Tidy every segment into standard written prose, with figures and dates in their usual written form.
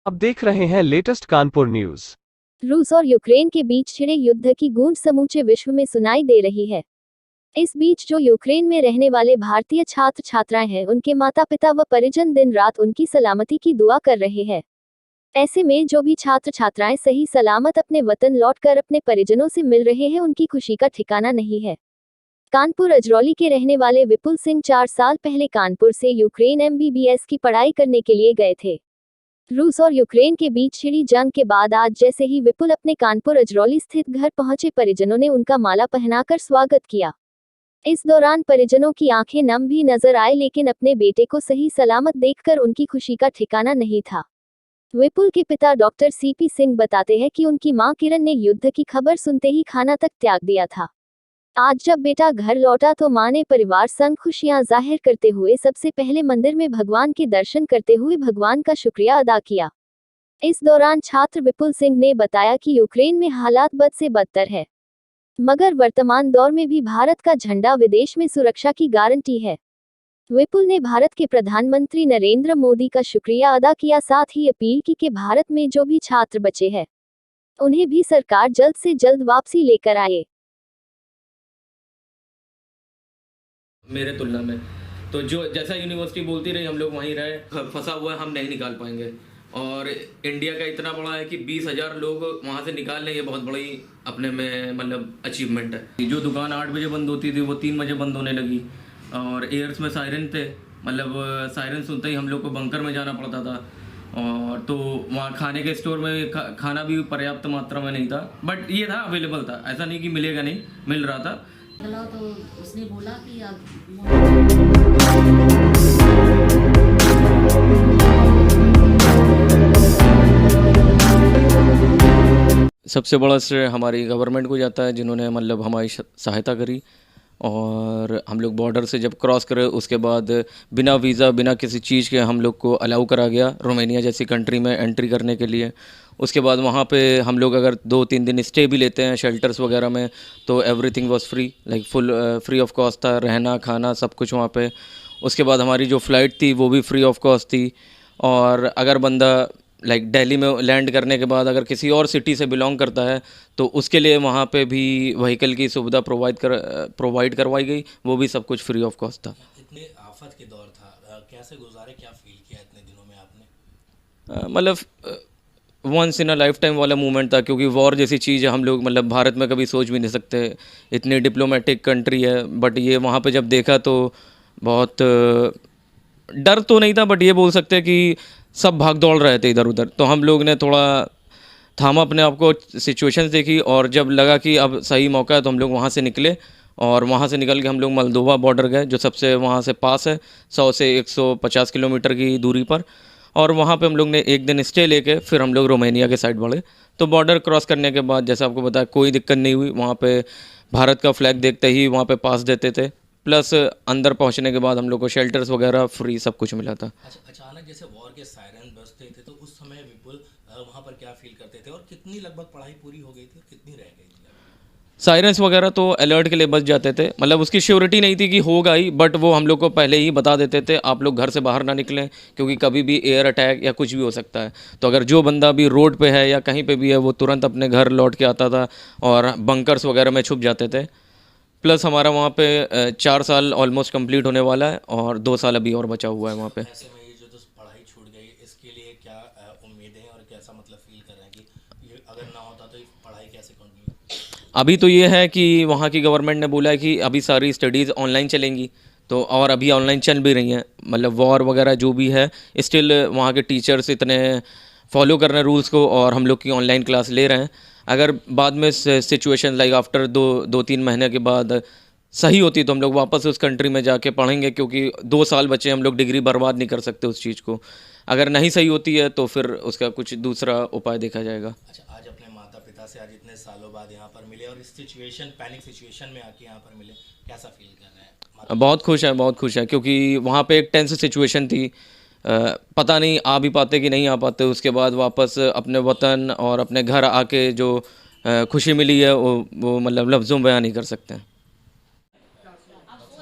अब देख रहे हैं लेटेस्ट कानपुर न्यूज। रूस और यूक्रेन के बीच छिड़े युद्ध की गूंज समूचे विश्व में सुनाई दे रही है। इस बीच जो यूक्रेन में रहने वाले भारतीय छात्र छात्राएं हैं, उनके माता पिता व परिजन दिन रात उनकी सलामती की दुआ कर रहे हैं। ऐसे में जो भी छात्र छात्राएं सही सलामत अपने वतन लौटकर अपने परिजनों से मिल रहे हैं, उनकी खुशी का ठिकाना नहीं है। कानपुर अजरौली के रहने वाले विपुल सिंह 4 साल पहले कानपुर से यूक्रेन MBBS की पढ़ाई करने के लिए गए थे। रूस और यूक्रेन के बीच छिड़ी जंग के बाद आज जैसे ही विपुल अपने कानपुर अजरौली स्थित घर पहुंचे, परिजनों ने उनका माला पहनाकर स्वागत किया। इस दौरान परिजनों की आंखें नम भी नजर आए, लेकिन अपने बेटे को सही सलामत देखकर उनकी खुशी का ठिकाना नहीं था। विपुल के पिता डॉक्टर CP सिंह बताते हैं कि उनकी मां किरण ने युद्ध की खबर सुनते ही खाना तक त्याग दिया था। आज जब बेटा घर लौटा तो मां ने परिवार संग खुशियां जाहिर करते हुए सबसे पहले मंदिर में भगवान के दर्शन करते हुए भगवान का शुक्रिया अदा किया। इस दौरान छात्र विपुल सिंह ने बताया कि यूक्रेन में हालात बद से बदतर है, मगर वर्तमान दौर में भी भारत का झंडा विदेश में सुरक्षा की गारंटी है। विपुल ने भारत के प्रधानमंत्री नरेंद्र मोदी का शुक्रिया अदा किया, साथ ही अपील की कि भारत में जो भी छात्र बचे हैं, उन्हें भी सरकार जल्द से जल्द वापसी लेकर आए। मेरे तुलना में तो जो जैसा यूनिवर्सिटी बोलती रही हम लोग वहीं रहे, फंसा हुआ है, हम नहीं निकाल पाएंगे। और इंडिया का इतना बड़ा है कि 20,000 लोग वहाँ से निकाल लें, ये बहुत बड़ी अपने में मतलब अचीवमेंट है। जो दुकान 8 बजे बंद होती थी वो 3 बजे बंद होने लगी, और एयर्स में सायरन थे, मतलब सायरन सुनते ही हम लोग को बंकर में जाना पड़ता था। और तो वहाँ खाने के स्टोर में खाना भी पर्याप्त मात्रा में नहीं था, बट ये था अवेलेबल था, ऐसा नहीं कि मिलेगा नहीं, मिल रहा था। तो उसने बोला कि अब सबसे बड़ा श्रेय हमारी गवर्नमेंट को जाता है, जिन्होंने मतलब हमारी सहायता करी। और हम लोग बॉर्डर से जब क्रॉस करे उसके बाद बिना वीज़ा बिना किसी चीज़ के हम लोग को अलाउ करा गया रोमानिया जैसी कंट्री में एंट्री करने के लिए। उसके बाद वहाँ पे हम लोग अगर 2-3 दिन स्टे भी लेते हैं शेल्टर्स वगैरह में, तो everything was free, like full free of cost था, रहना खाना सब कुछ वहाँ पे। उसके बाद हमारी जो फ़्लाइट थी वो भी फ्री ऑफ कॉस्ट थी। और अगर बंदा लाइक दिल्ली में लैंड करने के बाद अगर किसी और सिटी से बिलोंग करता है तो उसके लिए वहाँ पे भी व्हीकल की सुविधा प्रोवाइड करवाई गई, वो भी सब कुछ फ्री ऑफ कॉस्ट था। इतने आफत के दौर था, कैसे गुजारे, क्या फील किया इतने दिनों में आपने? मतलब once in a lifetime वाला मोमेंट था, क्योंकि वॉर जैसी चीज़ हम लोग मतलब भारत में कभी सोच भी नहीं सकते, इतनी डिप्लोमेटिक कंट्री है। बट ये वहाँ पे जब देखा तो बहुत डर तो नहीं था, बट ये बोल सकते हैं कि सब भाग दौड़ रहे थे इधर उधर, तो हम लोग ने थोड़ा थामा अपने आप को, सिचुएशंस देखी, और जब लगा कि अब सही मौका है तो हम लोग वहाँ से निकले। और वहाँ से निकल के हम लोग मोल्दोवा बॉर्डर गए, जो सबसे वहाँ से पास है, 100 से 150 किलोमीटर की दूरी पर। और वहाँ पे हम लोग ने एक दिन स्टे लेके फिर हम लोग रोमानिया के साइड बढ़े। तो बॉर्डर क्रॉस करने के बाद जैसे आपको बताया कोई दिक्कत नहीं हुई। वहाँ पे भारत का फ्लैग देखते ही वहाँ पे पास देते थे, प्लस अंदर पहुँचने के बाद हम लोग को शेल्टर्स वगैरह फ्री सब कुछ मिला था। अचानक जैसे वॉर के सायरन बजते थे तो उस समय विपुल वहाँ पर क्या फील करते थे, और कितनी लगभग पढ़ाई पूरी हो गई थी और कितनी रह गई थी? सायरन्स वगैरह तो अलर्ट के लिए बच जाते थे, मतलब उसकी श्योरिटी नहीं थी कि होगा ही, बट वो हम लोग को पहले ही बता देते थे आप लोग घर से बाहर ना निकलें, क्योंकि कभी भी एयर अटैक या कुछ भी हो सकता है। तो अगर जो बंदा भी रोड पे है या कहीं पे भी है वो तुरंत अपने घर लौट के आता था और बंकर्स वगैरह में छुप जाते थे। प्लस हमारा वहाँ पे 4 साल ऑलमोस्ट कंप्लीट होने वाला है और 2 साल अभी और बचा हुआ है वहाँ पे। ऐसे में ये जो तो पढ़ाई छूट गई, इसके लिए क्या उम्मीदें और कैसा मतलब फील कर रहे हैं कि ये अगर ना होता तो ये पढ़ाई कैसे कंटिन्यू? अभी तो ये है कि वहाँ की गवर्नमेंट ने बोला है कि अभी सारी स्टडीज़ ऑनलाइन चलेंगी, तो और अभी ऑनलाइन चल भी रही हैं। मतलब वॉर वगैरह जो भी है, स्टिल वहाँ के टीचर्स इतने फॉलो कर रहे हैं रूल्स को, और हम लोग की ऑनलाइन क्लास ले रहे हैं। अगर बाद में सिचुएशन लाइक आफ्टर 2-3 महीने के बाद सही होती तो हम लोग वापस उस कंट्री में जाके पढ़ेंगे, क्योंकि 2 साल बचे, हम लोग डिग्री बर्बाद नहीं कर सकते उस चीज़ को। अगर नहीं सही होती है तो फिर उसका कुछ दूसरा उपाय देखा जाएगा। अच्छा, आज अपने माता पिता से आज इतने सालों बाद यहाँ पर मिले और इस सिचुएशन पैनिक सिचुएशन में आके यहाँ पर मिले, कैसा फील कर रहे हैं? बहुत खुश है, बहुत खुश है, क्योंकि वहाँ पे एक टेंस सिचुएशन थी। पता नहीं आ भी पाते कि नहीं आ पाते। उसके बाद वापस अपने वतन और अपने घर आके जो खुशी मिली है वो मतलब लफ्ज़ों में बयान नहीं कर सकते हैं। आपका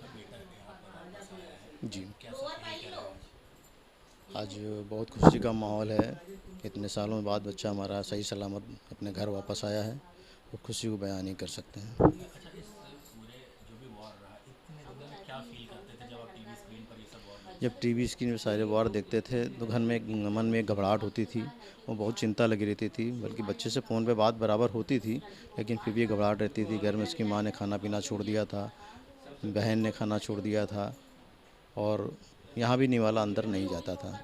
बेटा यहाँ पर वापस आया है, जी। कैसा फील कर रहे हैं? आज बहुत खुशी का माहौल है। इतने सालों बाद बच्चा हमारा सही सलामत अपने घर वापस आया है, वो खुशी को बयान नहीं कर सकते हैं। अच्छा, इस पूरे जो भी वॉर रहा, इतने दिनों में क्या फील करते थे जब आप टीवी स्क्रीन पर ये सब वॉर जब टीवी स्क्रीन पर सारे वॉर देखते थे तो घर में मन में घबराहट होती थी, वो बहुत चिंता लगी रहती थी। बल्कि बच्चे से फ़ोन पे बात बराबर होती थी, लेकिन फिर भी घबराहट रहती थी। घर में उसकी माँ ने खाना पीना छोड़ दिया था, बहन ने खाना छोड़ दिया था, और यहाँ भी निवाला अंदर नहीं जाता था।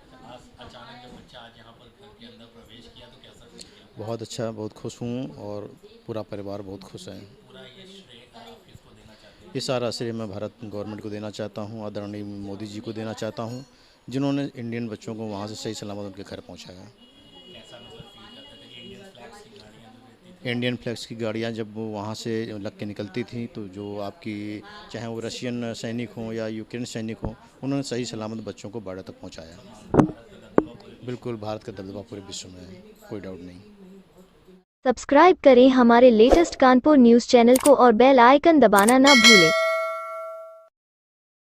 अचानक जब बच्चा आज यहाँ पर घर के अंदर प्रवेश किया तो कैसा फील किया? बहुत अच्छा, बहुत खुश हूँ और पूरा परिवार बहुत खुश है। पूरा ये श्रेय आप किसको देना चाहते हैं? ये सारा श्रेय मैं भारत गवर्नमेंट को देना चाहता हूँ, आदरणीय मोदी जी को देना चाहता हूँ, जिन्होंने इंडियन बच्चों को वहाँ से सही सलामत उनके घर पहुँचाया। कैसा मतलब फील करते थे कि इंडियन फ्लैग्स की गाड़ियाँ जो रहती थी? इंडियन फ्लैग्स की गाड़ियाँ जब वो वहाँ से लग के निकलती थी, तो जो आपकी चाहे वो रशियन सैनिक हों या यूक्रेन सैनिक हों, उन्होंने सही सलामत बच्चों को बॉर्डर तक पहुँचाया। बिल्कुल भारत का दबदबा पूरे विश्व में है, कोई डाउट नहीं। सब्सक्राइब करें हमारे लेटेस्ट कानपुर न्यूज़ चैनल को और बेल आइकन दबाना ना भूलें।